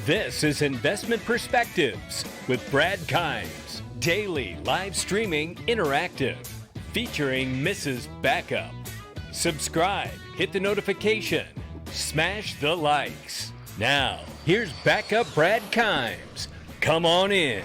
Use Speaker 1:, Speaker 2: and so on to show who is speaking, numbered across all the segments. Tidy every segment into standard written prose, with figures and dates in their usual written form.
Speaker 1: This is Investment Perspectives with Brad Kimes, daily live streaming interactive, featuring Mrs. Backup. Subscribe, hit the notification, smash the likes. Now, here's Backup Brad Kimes. Come on in.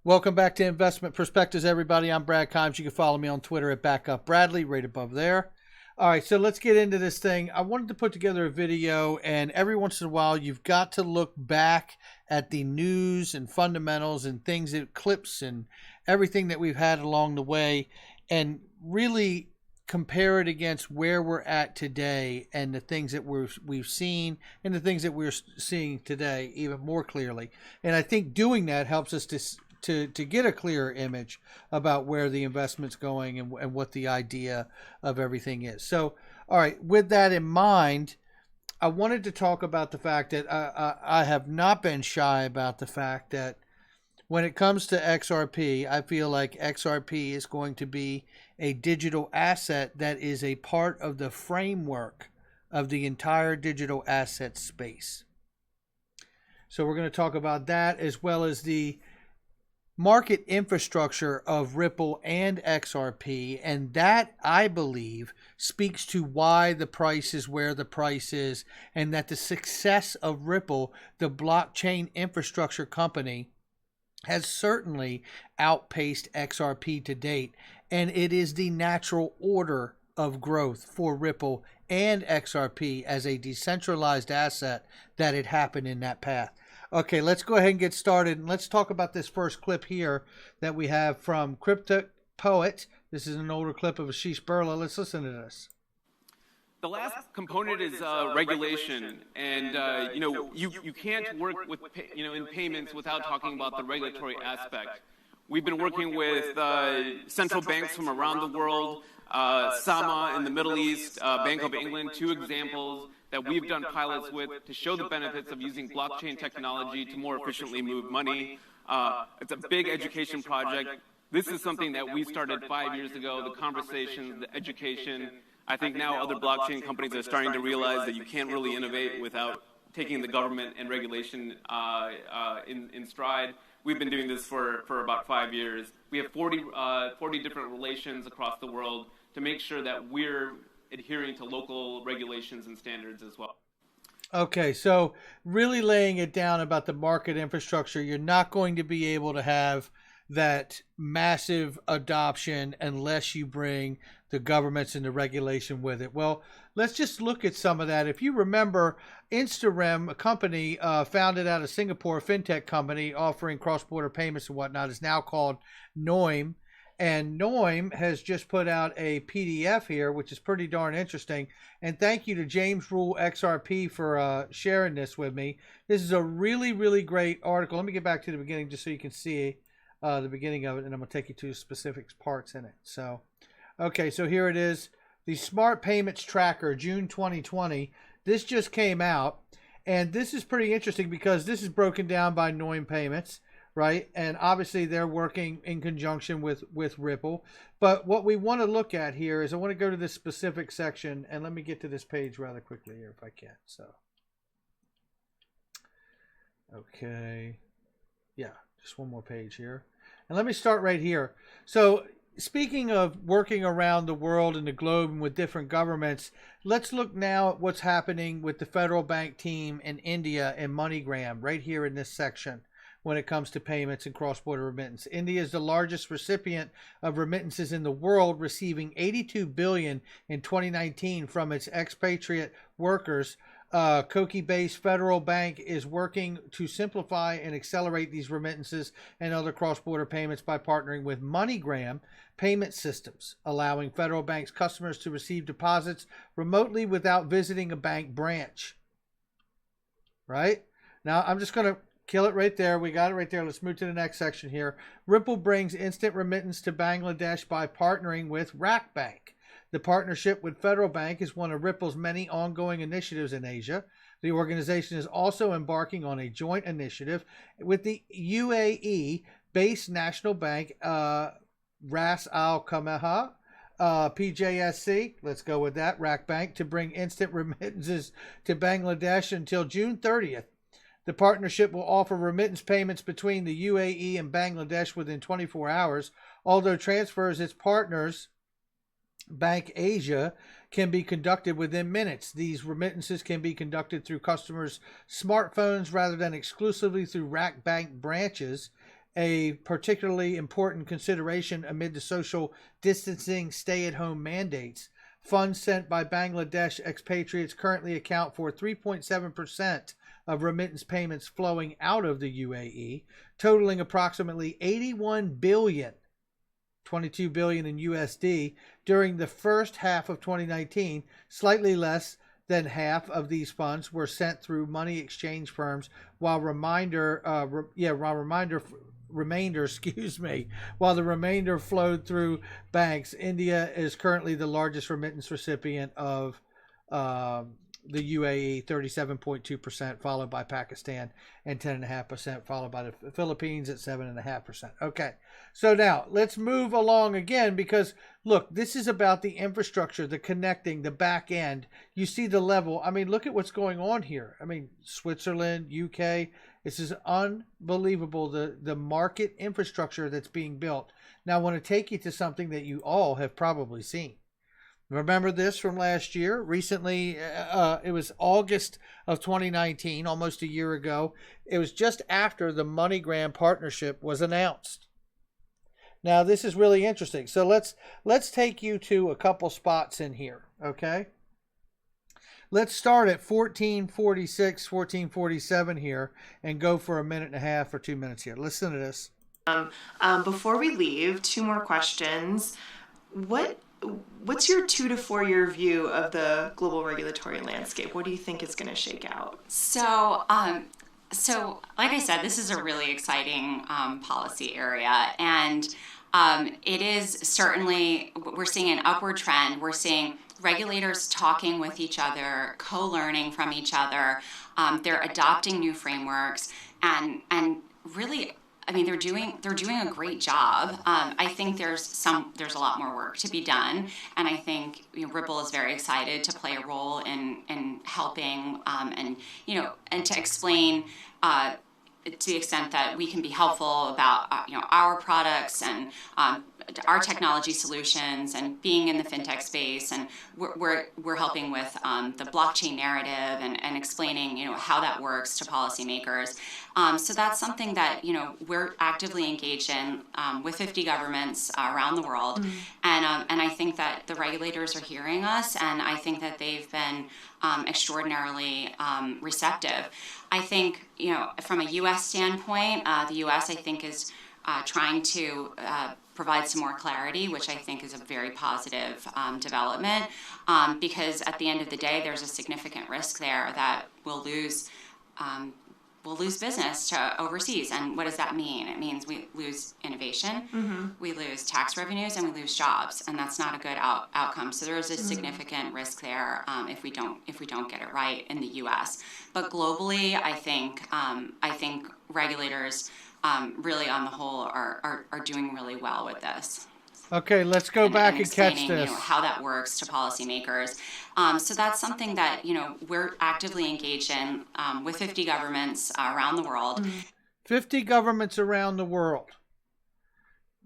Speaker 2: Welcome back to Investment Perspectives, everybody. I'm Brad Kimes. You can follow me on Twitter at Backup Bradley, right above there. All right, so let's get into this thing. I wanted to put together a video, and every once in a while, you've got to look back at the news and fundamentals and things, and clips and everything that we've had along the way, and really compare it against where we're at today and the things that we've seen and the things that we're seeing today even more clearly. And I think doing that helps us to get a clearer image about where the investment's going and what the idea of everything is. So, all right, with that in mind, I wanted to talk about the fact that I have not been shy about the fact that when it comes to XRP, I feel like XRP is going to be a digital asset that is a part of the framework of the entire digital asset space. So we're going to talk about that, as well as the market infrastructure of Ripple and XRP, and that, I believe, speaks to why the price is where the price is, and that the success of Ripple, the blockchain infrastructure company, has certainly outpaced XRP to date, and it is the natural order of growth for Ripple and XRP as a decentralized asset that it happened in that path. Okay, let's go ahead and get started, and let's talk about this first clip here that we have from Crypto Poet. This is an older clip of Ashish Birla. Let's listen to this.
Speaker 3: The last component is regulation, and you can't work with in payments without talking about the regulatory aspect. We've been working with central banks from around the world, Sama in the Middle East, Bank of England, two examples that we've done pilots with to show the benefits of using blockchain technology to more efficiently move money. It's a big education project. This is something that we started 5 years ago, the conversation, the education. I think now other blockchain companies are starting to realize that you can't really innovate without taking the government and regulation in stride. We've been doing this for about 5 years. We have 40 different relations across the world to make sure that we're adhering to local regulations and standards as well.
Speaker 2: Okay, so really laying it down about the market infrastructure, you're not going to be able to have that massive adoption unless you bring the governments and the regulation with it. Well, let's just look at some of that. If you remember, Instarem, a company founded out of Singapore, a fintech company offering cross-border payments and whatnot, is now called Noim. And Noim has just put out a PDF here, which is pretty darn interesting. And thank you to James Rule XRP for sharing this with me. This is a really, really great article. Let me get back to the beginning just so you can see the beginning of it, and I'm going to take you to specific parts in it. So, okay, so here it is. The Smart Payments Tracker, June 2020. This just came out, and this is pretty interesting because this is broken down by Noim Payments, right? And obviously they're working in conjunction with Ripple. But what we want to look at here is I want to go to this specific section, and let me get to this page rather quickly here if I can. So, okay. Yeah, just one more page here. And let me start right here. So speaking of working around the world and the globe and with different governments, let's look now at what's happening with the federal bank team in India and MoneyGram right here in this section. When it comes to payments and cross-border remittance, India is the largest recipient of remittances in the world, receiving $82 billion in 2019 from its expatriate workers. Kochi-based federal bank is working to simplify and accelerate these remittances and other cross-border payments by partnering with MoneyGram payment systems, allowing federal bank's customers to receive deposits remotely without visiting a bank branch. Right? Now, I'm just going to kill it right there. We got it right there. Let's move to the next section here. Ripple brings instant remittance to Bangladesh by partnering with Rakbank. The partnership with Federal Bank is one of Ripple's many ongoing initiatives in Asia. The organization is also embarking on a joint initiative with the UAE-based national bank, Ras Al Khaimah, PJSC, let's go with that, Rack Bank, to bring instant remittances to Bangladesh until June 30th. The partnership will offer remittance payments between the UAE and Bangladesh within 24 hours, although transfers its partners, Bank Asia, can be conducted within minutes. These remittances can be conducted through customers' smartphones rather than exclusively through Rack Bank branches, a particularly important consideration amid the social distancing stay-at-home mandates. Funds sent by Bangladesh expatriates currently account for 3.7% of remittance payments flowing out of the UAE, totaling approximately 81 billion, 22 billion in USD during the first half of 2019. Slightly less than half of these funds were sent through money exchange firms, while the remainder flowed through banks. India is currently the largest remittance recipient of the UAE, 37.2%, followed by Pakistan, and 10.5%, followed by the Philippines at 7.5%. Okay, so now let's move along again, because look, this is about the infrastructure, the connecting, the back end. You see the level. I mean, look at what's going on here. I mean, Switzerland, UK, this is unbelievable, the market infrastructure that's being built. Now I want to take you to something that you all have probably seen. Remember this from last year? Recently, it was August of 2019, almost a year ago. It was just after the MoneyGram partnership was announced. Now, this is really interesting. So let's take you to a couple spots in here, okay? Let's start at 1446, 1447 here and go for a minute and a half or 2 minutes here. Listen to this.
Speaker 4: Before we leave, two more questions. What's your 2 to 4 year view of the global regulatory landscape? What do you think is going to shake out?
Speaker 5: So like I said, this is a really exciting policy area, and it is certainly, we're seeing an upward trend. We're seeing regulators talking with each other, co-learning from each other. They're adopting new frameworks, and really, I mean, they're doing a great job. I think there's a lot more work to be done, and I think Ripple is very excited to play a role in helping and to explain to the extent that we can be helpful about our products and our technology solutions and being in the fintech space, and we're helping with the blockchain narrative and explaining how that works to policymakers. So that's something that we're actively engaged in with 50 governments around the world, and I think that the regulators are hearing us, and I think that they've been extraordinarily receptive. I think from a U.S. standpoint, the U.S. I think is trying to provide some more clarity, which I think is a very positive development, because at the end of the day, there's a significant risk there that we'll lose business to overseas. And what does that mean? It means we lose innovation, we lose tax revenues, and we lose jobs, and that's not a good outcome. So there is a significant risk there if we don't get it right in the U.S. But globally, I think regulators really, on the whole, are doing really well with this.
Speaker 2: Okay, let's go back and catch this.
Speaker 5: How that works to policymakers. So that's something that we're actively engaged in with 50 governments around the world.
Speaker 2: 50 governments around the world.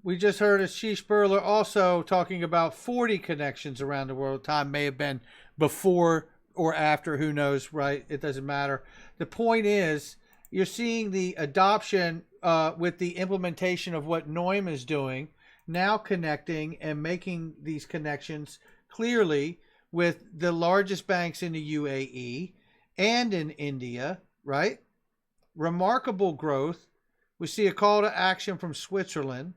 Speaker 2: We just heard Ashish Burla also talking about 40 connections around the world. Time may have been before or after, who knows, right? It doesn't matter. The point is, you're seeing the adoption with the implementation of what Noam is doing, now connecting and making these connections clearly with the largest banks in the UAE and in India, right? Remarkable growth. We see a call to action from Switzerland.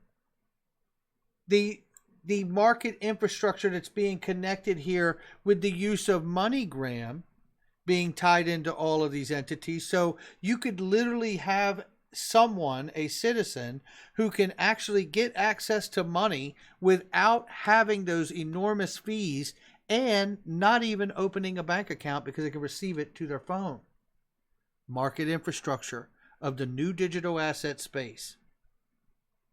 Speaker 2: The market infrastructure that's being connected here with the use of MoneyGram being tied into all of these entities. So you could literally have someone, a citizen, who can actually get access to money without having those enormous fees and not even opening a bank account, because they can receive it to their phone. Market infrastructure of the new digital asset space.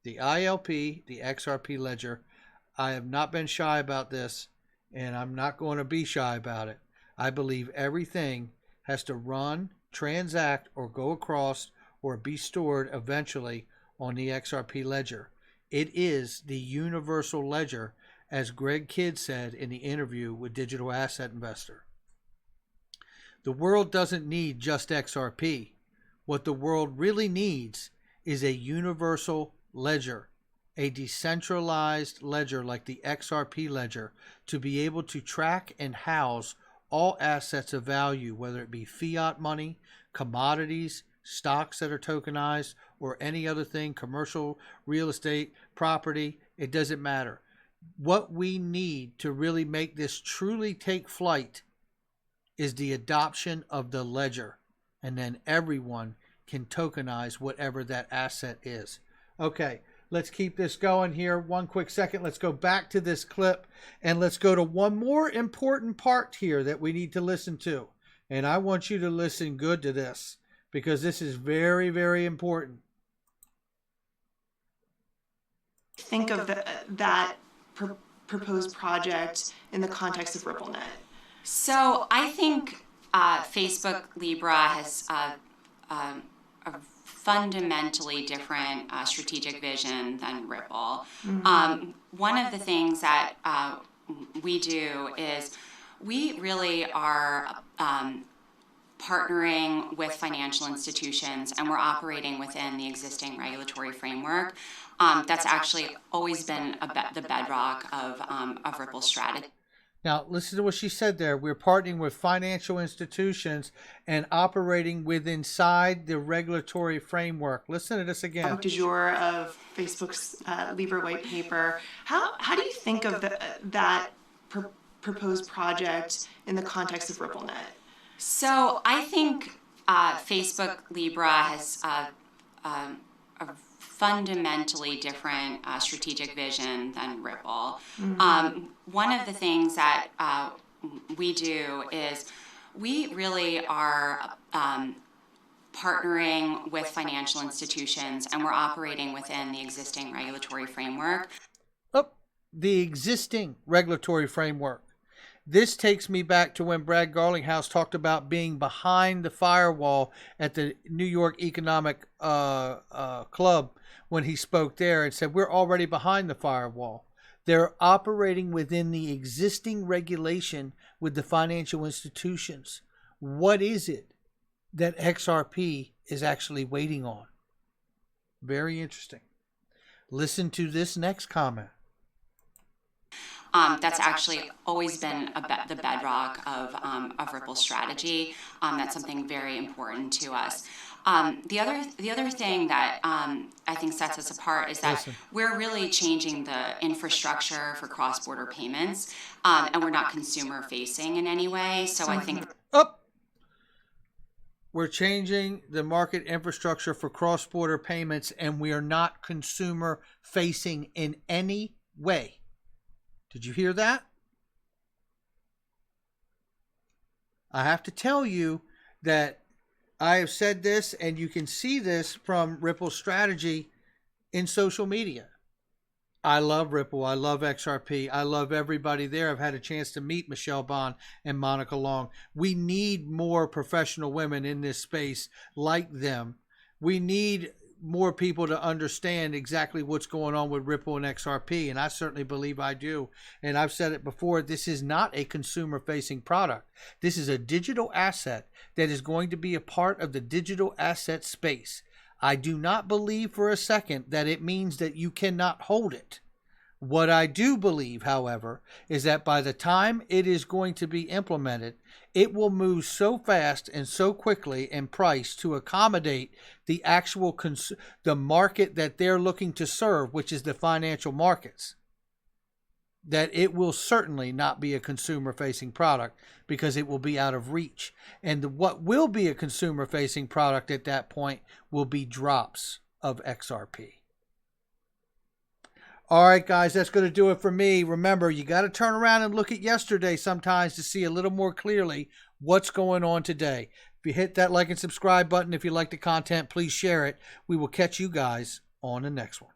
Speaker 2: The ILP, the XRP ledger. I have not been shy about this, and I'm not going to be shy about it. I believe everything has to run, transact, or go across or be stored eventually on the XRP ledger. It is the universal ledger, as Greg Kidd said in the interview with Digital Asset Investor. The world doesn't need just XRP. What the world really needs is a universal ledger, a decentralized ledger like the XRP ledger, to be able to track and house all assets of value, whether it be fiat money, commodities, stocks that are tokenized, or any other thing, commercial, real estate, property. It doesn't matter. What we need to really make this truly take flight is the adoption of the ledger, and then everyone can tokenize whatever that asset is. Okay, let's keep this going here. One quick second. Let's go back to this clip, and let's go to one more important part here that we need to listen to. And I want you to listen good to this, because this is very, very important.
Speaker 4: Think of that proposed project in the context of RippleNet.
Speaker 5: So I think Facebook Libra has a fundamentally different strategic vision than Ripple. Mm-hmm. One of the things that we do is we really are partnering with financial institutions, and we're operating within the existing regulatory framework. That's actually always been the bedrock of Ripple's strategy.
Speaker 2: Now, listen to what she said there. We're partnering with financial institutions and operating inside the regulatory framework. Listen to this again.
Speaker 4: Du jour of Facebook's Libra white paper. How do you think of that proposed project in the context of RippleNet?
Speaker 5: So I think Facebook Libra has a fundamentally different strategic vision than Ripple. Mm-hmm. One of the things that we do is we really are partnering with financial institutions, and we're operating within the existing regulatory framework.
Speaker 2: Oh, the existing regulatory framework. This takes me back to when Brad Garlinghouse talked about being behind the firewall at the New York Economic Club when he spoke there and said, we're already behind the firewall. They're operating within the existing regulation with the financial institutions. What is it that XRP is actually waiting on? Very interesting. Listen to this next comment.
Speaker 5: That's actually always been the bedrock of Ripple's strategy. That's something very important to us. The other thing that I think sets us apart is that we're really changing the infrastructure for cross-border payments, and we're not consumer-facing in any way. So I think
Speaker 2: we're changing the market infrastructure for cross-border payments, and we are not consumer-facing in any way. Did you hear that? I have to tell you that I have said this, and you can see this from Ripple's strategy in social media. I love Ripple. I love XRP. I love everybody there. I've had a chance to meet Michelle Bond and Monica Long. We need more professional women in this space like them. We need more people to understand exactly what's going on with Ripple and XRP, and I certainly believe I do. And I've said it before, this is not a consumer-facing product. This is a digital asset that is going to be a part of the digital asset space. I do not believe for a second that it means that you cannot hold it. What I do believe, however, is that by the time it is going to be implemented, it will move so fast and so quickly in price to accommodate the actual the market that they're looking to serve, which is the financial markets, that it will certainly not be a consumer-facing product because it will be out of reach. And what will be a consumer-facing product at that point will be drops of XRP. All right, guys, that's going to do it for me. Remember, you got to turn around and look at yesterday sometimes to see a little more clearly what's going on today. If you hit that like and subscribe button, if you like the content, please share it. We will catch you guys on the next one.